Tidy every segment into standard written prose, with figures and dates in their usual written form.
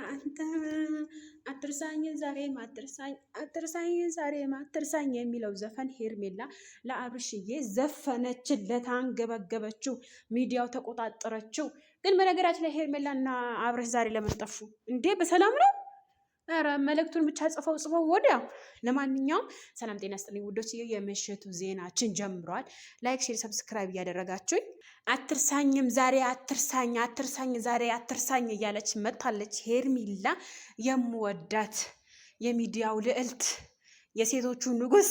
አንተ አትርሳኝ ዛሬም አትርሳኝ የሚለው ዘፈን ሄርሜላ ለአብርሽዬ ዘፈነችለት፣ አንገበገበችው፣ ሚዲያው ተቆጣጠረችው። ግን በነገራችን ላይ ሄርሜላ እና አብርሽ ዛሬ ለምን ጠፉ እንዴ? በሰላም ነው? ኧረ መልእክቱን ብቻ ጽፈው ወዲያው። ለማንኛውም ሰላም ጤና ስጥልኝ ውዶች፣ የምሽቱ ዜናችን ጀምሯል። ላይክ፣ ሼር፣ ሰብስክራይብ እያደረጋችሁኝ አትርሳኝም ዛሬ አትርሳኝ ዛሬ አትርሳኝ እያለች መጥታለች ሄርሜላ። የምወዳት የሚዲያው ልዕልት የሴቶቹ ንጉስ።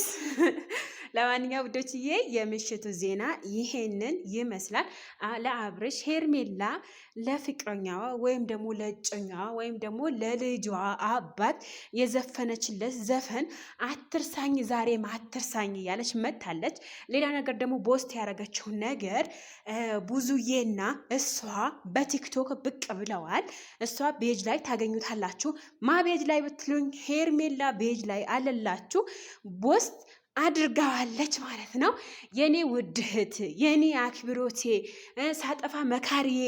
ለማንኛውም ውዶችዬ የምሽቱ ዜና ይሄንን ይመስላል። ለአብርሽ ሄርሜላ ለፍቅረኛዋ ወይም ደግሞ ለእጮኛዋ ወይም ደግሞ ለልጇ አባት የዘፈነችለት ዘፈን አትርሳኝ ዛሬም አትርሳኝ እያለች መታለች። ሌላ ነገር ደግሞ ቦስት ያደረገችው ነገር ብዙዬና እሷ በቲክቶክ ብቅ ብለዋል። እሷ ቤጅ ላይ ታገኙታላችሁ። ማ ቤጅ ላይ ብትሉኝ ሄርሜላ ቤጅ ላይ አለላችሁ። ቦስት አድርጋዋለች ማለት ነው። የኔ ውድ እህት፣ የኔ አክብሮቴ፣ ሳጠፋ መካሪዬ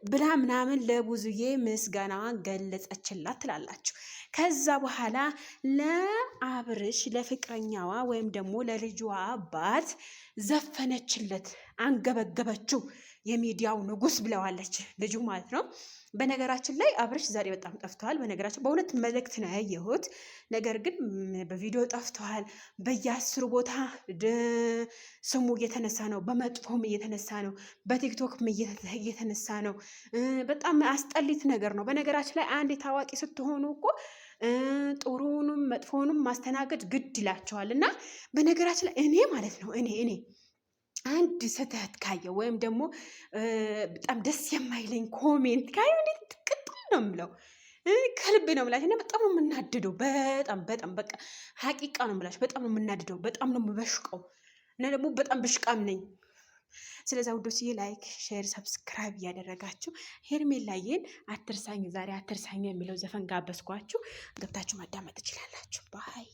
ብላ ምናምን ለብዙዬ ምስጋናዋን ገለጸችላት ትላላችሁ። ከዛ በኋላ ለአብርሽ ለፍቅረኛዋ ወይም ደግሞ ለልጇ አባት ዘፈነችለት፣ አንገበገበችው። የሚዲያው ንጉስ ብለዋለች ልጁ ማለት ነው። በነገራችን ላይ አብርሽ ዛሬ በጣም ጠፍተዋል። በነገራችን በሁለት መልእክት ነው ያየሁት። ነገር ግን በቪዲዮ ጠፍተዋል። በየ10 ቦታ ስሙ እየተነሳ ነው። በመጥፎም እየተነሳ ነው። በቲክቶክም እየተነሳ ነው። በጣም አስጠሊት ነገር ነው። በነገራችን ላይ አንድ ታዋቂ ስትሆኑ እኮ ጥሩንም መጥፎንም ማስተናገድ ግድ ይላቸዋል። እና በነገራችን ላይ እኔ ማለት ነው እኔ አንድ ስህተት ካየው ወይም ደግሞ በጣም ደስ የማይለኝ ኮሜንት ካየው እኔ ትቅጥል ነው የምለው። ከልብ ነው የምላችሁ። እና በጣም ነው የምናድደው። በጣም በቃ ሀቂቃ ነው የምላችሁ። በጣም ነው የምናድደው። በጣም ነው የምበሽቀው። እና ደግሞ በጣም በሽቃም ነኝ። ስለዚ ውዶች ላይክ፣ ሼር፣ ሰብስክራይብ እያደረጋችሁ ሄርሜላዬን አትርሳኝ ዛሬ አትርሳኝ የሚለው ዘፈን ጋበዝኳችሁ። ገብታችሁ ማዳመጥ ትችላላችሁ። ባይ